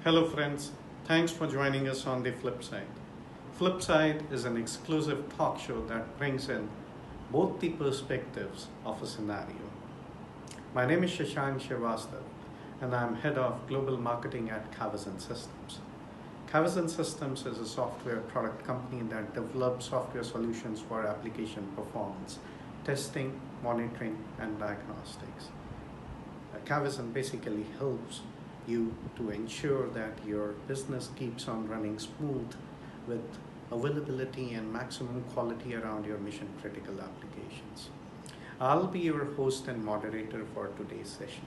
Hello friends, thanks for joining us on the FlipSide. FlipSide is an exclusive talk show that brings in both the perspectives of a scenario. My name is Shashank Srivastava and I'm head of global marketing at Kavazan Systems. Kavazan Systems is a software product company that develops software solutions for application performance, testing, monitoring and diagnostics. Kavazan basically helps you to ensure that your business keeps on running smooth with availability and maximum quality around your mission critical applications. I'll be your host and moderator for today's session.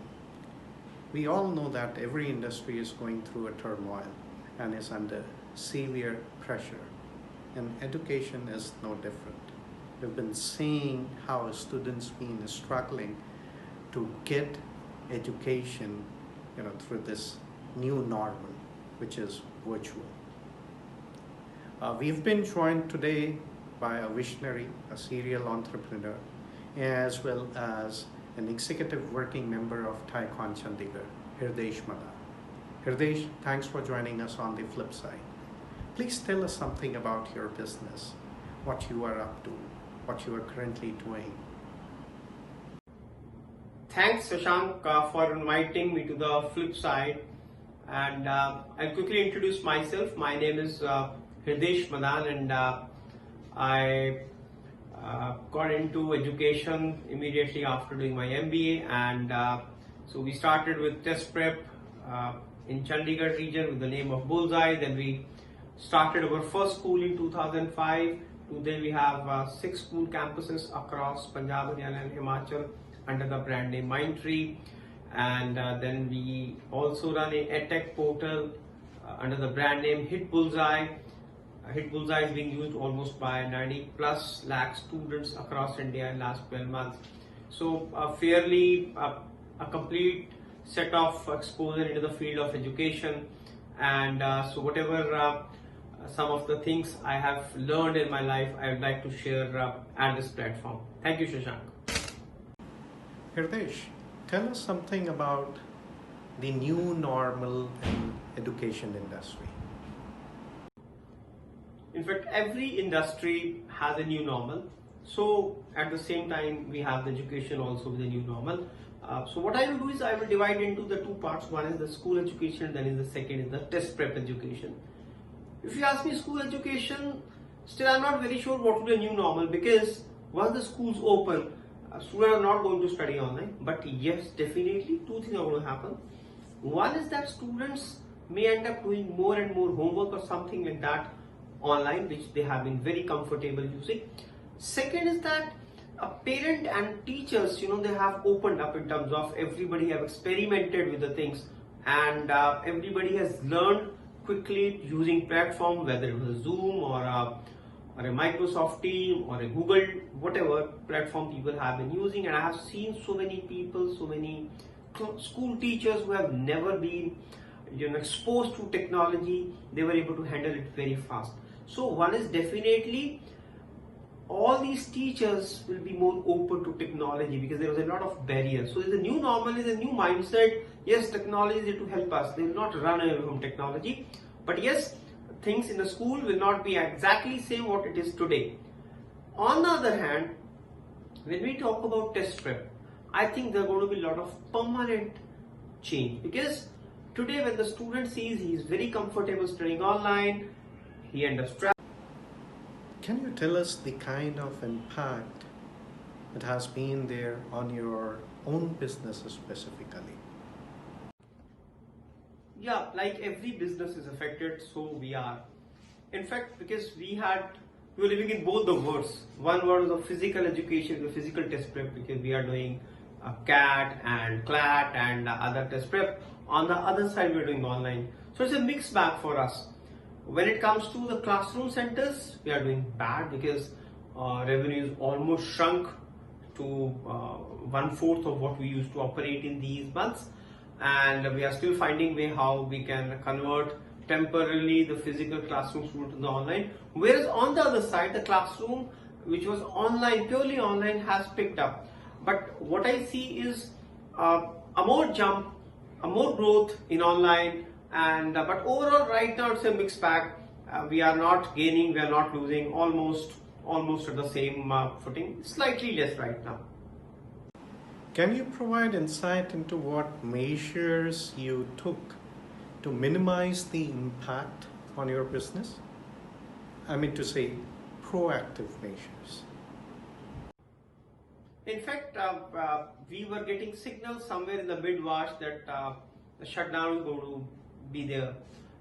We all know that every industry is going through a turmoil and is under severe pressure, and education is no different. We've been seeing how students been struggling to get education through this new normal, which is virtual. We've been joined today by a visionary, a serial entrepreneur, as well as an executive working member of TiECon Chandigarh, Hirdesh Madan. Hirdesh, thanks for joining us on the FlipSide. Please tell us something about your business, what you are up to, what you are currently doing. Thanks Shashank for inviting me to the FlipSide, and I'll quickly introduce myself. My name is Hirdesh Madan, and I got into education immediately after doing my MBA, and so we started with test prep in Chandigarh region with the name of Bullseye. Then we started our first school in 2005. Today we have 6 school campuses across Punjab, Haryana and Himachal under the brand name Mindtree, and then we also run a edtech portal under the brand name Hit Bullseye. Hit Bullseye is being used almost by 90+ lakh students across India in last 12 months. So fairly a complete set of exposure into the field of education, and so whatever some of the things I have learned in my life, I would like to share at this platform. Thank you, Shashank. Hirdesh, tell us something about the new normal in education industry. In fact, every industry has a new normal. So at the same time, we have the education also with the new normal. So what I will do is I will divide into the 2 parts. One is the school education, then is the second is the test prep education. If you ask me school education, still I'm not very sure what will be the new normal, because once the schools open, students are not going to study online. But yes, definitely 2 things are going to happen. One is that students may end up doing more and more homework or something like that online, which they have been very comfortable using. Second is that a parent and teachers, they have opened up in terms of everybody have experimented with the things, and everybody has learned quickly using platform, whether it was Zoom or a Microsoft team or a Google, whatever platform people have been using. And I have seen so many people, so many school teachers who have never been exposed to technology, they were able to handle it very fast. So one is definitely all these teachers will be more open to technology, because there was a lot of barriers. So the new normal is a new mindset. Yes, technology is there to help us. They will not run away from technology. But yes, things in the school will not be exactly same what it is today. On the other hand, when we talk about test prep, I think there are going to be a lot of permanent change, because today when the student sees he is very comfortable studying online, he understands. Can you tell us the kind of impact that has been there on your own business specifically? Yeah, like every business is affected, so we are. In fact, because we were living in both the worlds. One world was of physical education, the physical test prep, because we are doing CAT and CLAT and other test prep. On the other side, we are doing online. So it's a mixed bag for us. When it comes to the classroom centers, we are doing bad, because revenues almost shrunk to 1/4 of what we used to operate in these months. And we are still finding way how we can convert temporarily the physical classroom student to the online. Whereas on the other side, the classroom which was online, purely online, has picked up. But what I see is a more jump, a more growth in online and but overall right now it's a mixed bag. We are not gaining, we are not losing, almost at the same footing, slightly less right now. Can you provide insight into what measures you took to minimize the impact on your business? I mean to say, proactive measures. In fact, we were getting signals somewhere in the mid-March that the shutdown is going to be there.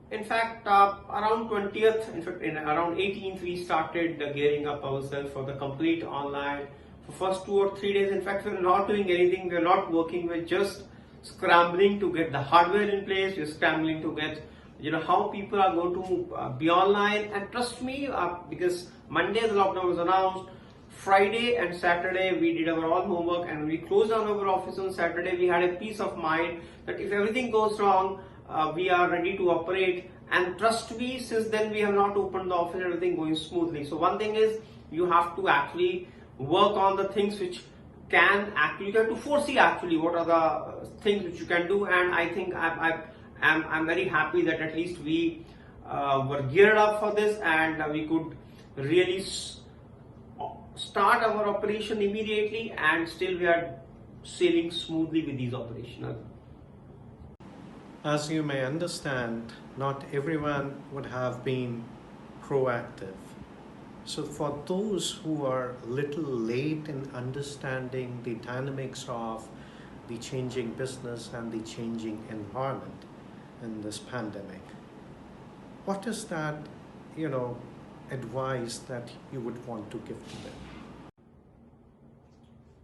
In fact, around 20th, in fact, around 18th, we started gearing up ourselves for the complete online. For first 2 or 3 days, in fact, we were not doing anything. We were not working. We were just scrambling to get the hardware in place. We were scrambling to get, how people are going to be online. And trust me, because Monday the lockdown was announced, Friday and Saturday we did our own homework, and we closed down our office on Saturday. We had a peace of mind that if everything goes wrong, we are ready to operate. And trust me, since then we have not opened the office, everything going smoothly. So one thing is, you have to actually work on the things which can actually, you have to foresee actually what are the things which you can do. And I think I'm very happy that at least we were geared up for this, and we could really start our operation immediately, and still we are sailing smoothly with these operational. As you may understand, not everyone would have been proactive. So for those who are a little late in understanding the dynamics of the changing business and the changing environment in this pandemic, what is that, advice that you would want to give to them?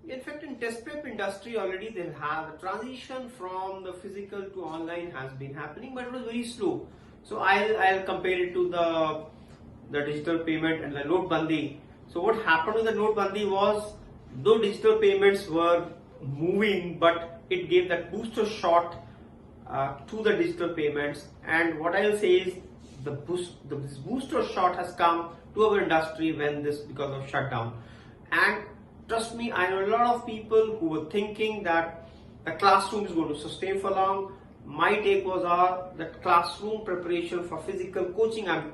In fact, in test prep industry already they have the transition from the physical to online has been happening, but it was very slow. So I'll compare it to the digital payment and the note bandi. So what happened with the note bandi was, though digital payments were moving, but it gave that booster shot to the digital payments. And what I'll say is, this booster shot has come to our industry because of shutdown. And trust me, I know a lot of people who were thinking that the classroom is going to sustain for long. My take was that classroom preparation for physical coaching I'm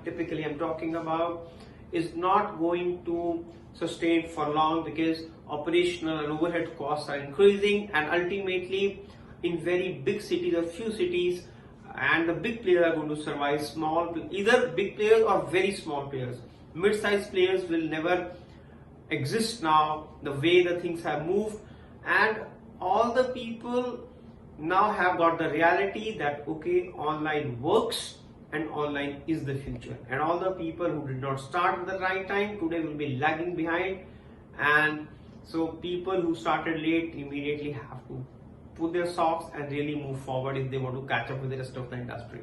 talking about is not going to sustain for long, because operational and overhead costs are increasing, and ultimately in very big cities or few cities, and the big players are going to survive. Either big players or very small players. Mid-sized players will never exist now, the way the things have moved. And all the people now have got the reality that okay, online works and online is the future. And all the people who did not start at the right time today will be lagging behind. And so people who started late immediately have to put their socks and really move forward if they want to catch up with the rest of the industry.